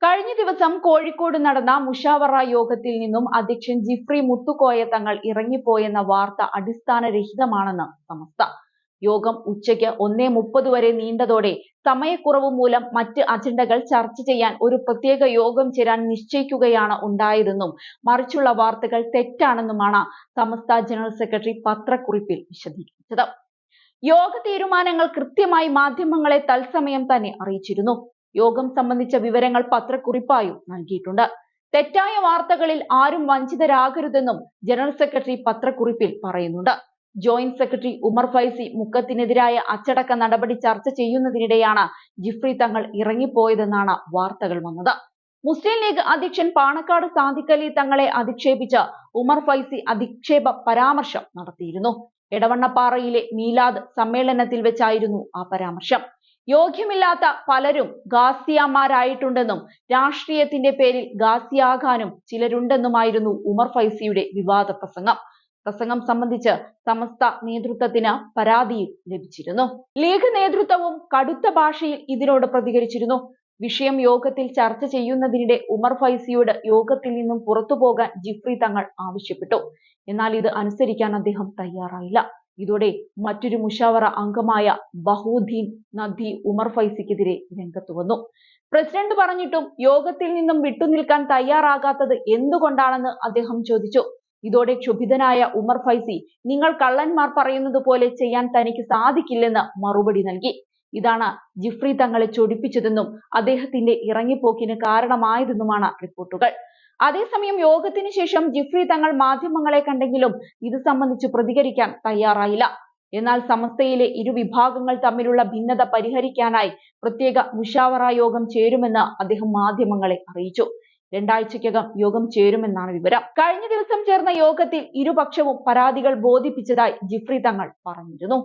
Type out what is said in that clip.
കഴിഞ്ഞ ദിവസം കോഴിക്കോട് നടന്ന മുഷാവറ യോഗത്തിൽ നിന്നും അധ്യക്ഷൻ ജിഫ്രി മുത്തുക്കോയ തങ്ങൾ ഇറങ്ങിപ്പോയെന്ന വാർത്ത അടിസ്ഥാനരഹിതമാണെന്ന് സമസ്ത. യോഗം ഉച്ചയ്ക്ക് 1:30 വരെ നീണ്ടതോടെ സമയക്കുറവ് മൂലം മറ്റ് അജണ്ടകൾ ചർച്ച ചെയ്യാൻ ഒരു പ്രത്യേക യോഗം ചേരാൻ നിശ്ചയിക്കുകയാണ് ഉണ്ടായതെന്നും മറിച്ചുള്ള വാർത്തകൾ തെറ്റാണെന്നുമാണ് സമസ്ത ജനറൽ സെക്രട്ടറി പത്രക്കുറിപ്പിൽ വിശദീകരിച്ചത്. യോഗ തീരുമാനങ്ങൾ കൃത്യമായി മാധ്യമങ്ങളെ തത്സമയം തന്നെ അറിയിച്ചിരുന്നു. യോഗം സംബന്ധിച്ച വിവരങ്ങൾ പത്രക്കുറിപ്പായും നൽകിയിട്ടുണ്ട്. തെറ്റായ വാർത്തകളിൽ ആരും വഞ്ചിതരാകരുതെന്നും ജനറൽ സെക്രട്ടറി പത്രക്കുറിപ്പിൽ പറയുന്നുണ്ട്. ജോയിന്റ് സെക്രട്ടറി ഉമർ ഫൈസി മുക്കത്തിനെതിരായ അച്ചടക്ക നടപടി ചർച്ച ചെയ്യുന്നതിനിടെയാണ് ജിഫ്രി തങ്ങൾ ഇറങ്ങിപ്പോയതെന്നാണ് വാർത്തകൾ വന്നത്. മുസ്ലിം ലീഗ് അധ്യക്ഷൻ പാണക്കാട് സാദിഖ് അലി തങ്ങളെ അധിക്ഷേപിച്ച് ഉമർ ഫൈസി അധിക്ഷേപ പരാമർശം നടത്തിയിരുന്നു. എടവണ്ണപ്പാറയിലെ മീലാദ് സമ്മേളനത്തിൽ വെച്ചായിരുന്നു ആ പരാമർശം. യോഗ്യമില്ലാത്ത പലരും ഗാസിയാമാരായിട്ടുണ്ടെന്നും രാഷ്ട്രീയത്തിന്റെ പേരിൽ ഗാസിയാകാനും ചിലരുണ്ടെന്നുമായിരുന്നു ഉമർ ഫൈസിയുടെ വിവാദ പ്രസംഗം സംബന്ധിച്ച് സമസ്ത നേതൃത്വത്തിന് പരാതിയും ലഭിച്ചിരുന്നു. ലീഗ് നേതൃത്വവും കടുത്ത ഭാഷയിൽ ഇതിനോട് പ്രതികരിച്ചിരുന്നു. വിഷയം യോഗത്തിൽ ചർച്ച ചെയ്യുന്നതിനിടെ ഉമർ ഫൈസിയോട് യോഗത്തിൽ നിന്നും പുറത്തുപോകാൻ ജിഫ്രി തങ്ങൾ ആവശ്യപ്പെട്ടു. എന്നാൽ ഇത് അനുസരിക്കാൻ അദ്ദേഹം തയ്യാറായില്ല. ഇതോടെ മറ്റൊരു മുഷാവറ അംഗമായ ബഹൂദ്ദീൻ നദ്വി ഉമർ ഫൈസിക്കെതിരെ രംഗത്ത് വന്നു. പ്രസിഡന്റ് പറഞ്ഞിട്ടും യോഗത്തിൽ നിന്നും വിട്ടുനിൽക്കാൻ തയ്യാറാകാത്തത് എന്തുകൊണ്ടാണെന്ന് അദ്ദേഹം ചോദിച്ചു. ഇതോടെ ക്ഷുഭിതനായ ഉമർ ഫൈസി നിങ്ങൾ കള്ളന്മാർ പറയുന്നത് പോലെ ചെയ്യാൻ തനിക്ക് സാധിക്കില്ലെന്ന് മറുപടി നൽകി. ഇതാണ് ജിഫ്രി തങ്ങളെ ചൊടിപ്പിച്ചതെന്നും അദ്ദേഹത്തിന്റെ ഇറങ്ങിപ്പോക്കിന് കാരണമായതെന്നുമാണ് റിപ്പോർട്ടുകൾ. അതേസമയം യോഗത്തിന് ശേഷം ജിഫ്രി തങ്ങൾ മാധ്യമങ്ങളെ കണ്ടെങ്കിലും ഇത് സംബന്ധിച്ച് പ്രതികരിക്കാൻ തയ്യാറായില്ല. എന്നാൽ സമസ്തയിലെ ഇരുവിഭാഗങ്ങൾ തമ്മിലുള്ള ഭിന്നത പരിഹരിക്കാനായി പ്രത്യേക മുഷാവറ യോഗം ചേരുമെന്ന് അദ്ദേഹം മാധ്യമങ്ങളെ അറിയിച്ചു. 2 ആഴ്ചയ്ക്കകം യോഗം ചേരുമെന്നാണ് വിവരം. കഴിഞ്ഞ ദിവസം ചേർന്ന യോഗത്തിൽ ഇരുപക്ഷവും പരാതികൾ ബോധിപ്പിച്ചതായി ജിഫ്രി തങ്ങൾ പറഞ്ഞിരുന്നു.